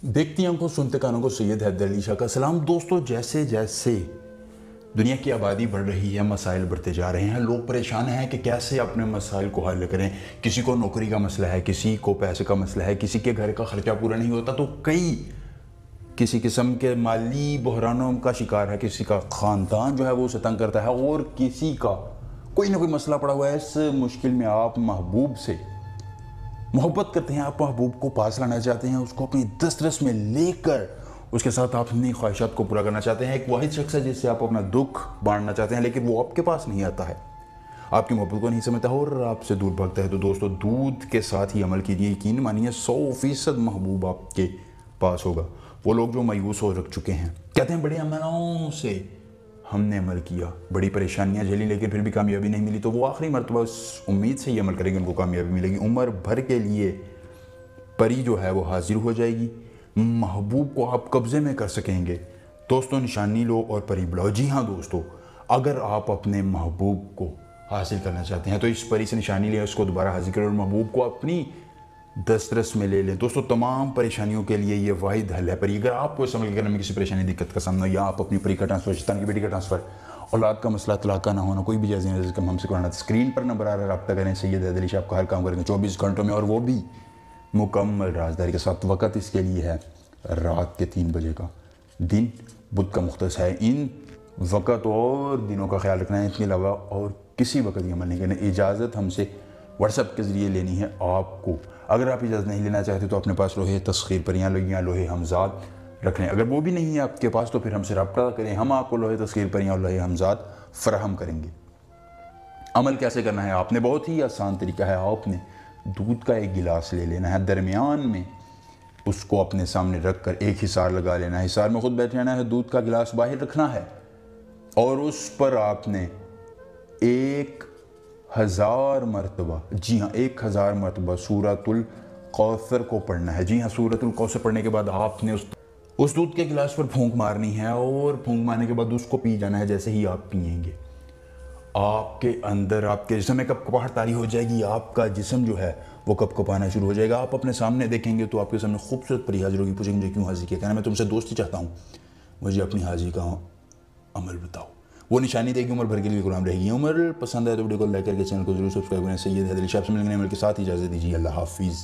देखती आंखों सुनते कानों को सैयद हैदर अली शाह का सलाम। दोस्तों, जैसे जैसे दुनिया की आबादी बढ़ रही है, मसाइल बढ़ते जा रहे हैं, लोग परेशान हैं कि कैसे अपने मसाइल को हल करें। किसी को नौकरी का मसला है, किसी को पैसे का मसला है, किसी के घर का खर्चा पूरा नहीं होता, तो कई किसी किस्म के माली बहरानों का शिकार है, किसी का ख़ानदान जो है वो उसे तंग करता है, और किसी का कोई ना कोई मसला पड़ा हुआ है। इस मुश्किल में आप महबूब से मोहब्बत करते हैं, आप महबूब को पास लाना चाहते हैं, उसको अपनी दस्तरस में लेकर उसके साथ आप अपनी ख्वाहिशात को पूरा करना चाहते हैं। एक वाहिद शख्स है जिससे आप अपना दुख बांटना चाहते हैं, लेकिन वो आपके पास नहीं आता है, आपकी मोहब्बत को नहीं समझता और आपसे दूर भागता है। तो दोस्तों, दूध के साथ ही अमल कीजिए, यकीन मानिए 100% महबूब आपके पास होगा। वो लोग जो मायूस हो रख चुके हैं, कहते हैं बड़े अमलों से हमने अमल किया, बड़ी परेशानियां झेली, लेकिन फिर भी कामयाबी नहीं मिली, तो वो आखिरी मरतबा उस उम्मीद से ही अमल करेंगे उनको कामयाबी मिलेगी। उम्र भर के लिए परी जो है वो हाजिर हो जाएगी, महबूब को आप कब्ज़े में कर सकेंगे। दोस्तों, निशानी लो और परी बुलाओ। जी हाँ दोस्तों, अगर आप अपने महबूब को हासिल करना चाहते हैं तो इस परी से निशानी लें, उसको दोबारा हासिल करें और महबूब को अपनी दस्तरस में ले लें। दोस्तों, तमाम परेशानियों के लिए ये वाहिद हल है परी। अगर आपको इस अमल करने में किसी परेशानी दिक्कत का सामना, या आप अपनी परी का ट्रांसफर, शैतान की बेटी का ट्रांसफ़र, औलाद का मसला, तलाक का ना होना, कोई भी जायज़ नहीं कम हमसे कराना, स्क्रीन पर नंबर आ रहा है, रब्ता करें। सैयद हैदर अली शाह आपका हर काम करेंगे 24 घंटों में, और वो भी मुकम्मल राजदारी के साथ। वक़्त इसके लिए है रात के 3 बजे का, दिन बुध का मुख्तस है। इन वक़्त और दिनों का ख्याल रखना है, इसके अलावा और किसी वक्त ये अमल नहीं करना। इजाज़त हमसे व्हाट्सएप के ज़रिए लेनी है आपको। अगर आप इजाज़त नहीं लेना चाहते तो अपने पास लोहे तस्खीर परियाँ लगियाँ, लोहे हमजाद रख लें। अगर वो भी नहीं है आपके पास तो फिर हमसे रब्ता करें, हम आपको लोहे तस्खीर परियाँ और लोहे हमजाद फराहम करेंगे। अमल कैसे करना है, आपने बहुत ही आसान तरीका है। आपने दूध का एक गिलास ले लेना है, दरमियान में उसको अपने सामने रख कर एक हिसार लगा लेना है। हिसार में खुद बैठ जाना है, दूध का गिलास बाहर रखना है और उस पर आपने 1000 मरतबा, जी हाँ 1000 मरतबा सूरतुल कौसर को पढ़ना है। जी हाँ, सूरतुल कौसर पढ़ने के बाद आपने उस दूध के गिलास पर फूंक मारनी है और फूंक मारने के बाद उसको पी जाना है। जैसे ही आप पिएंगे, आपके अंदर, आपके जिस्म में कपकपाहट तारी हो जाएगी, आपका जिस्म जो है वो कपकपाना शुरू हो जाएगा। आप अपने सामने देखेंगे तो आपके सामने खूबसूरत परी हाजिर होगी, पूछेंगे मुझे क्यों हाजिर किया, कहना मैं तुमसे दोस्ती चाहता हूँ, मुझे अपनी हाजिरी का अमल बताओ। वो निशानी देगी, उम्र भर के लिए गुलाम रहेगी। उम्र पसंद है तो वीडियो को लाइक करके चैनल को जरूर सब्सक्राइब करें। सैयद हैदर अली शाह से मिलने के साथ इजाज़त दीजिए। अल्लाह हाफिज़।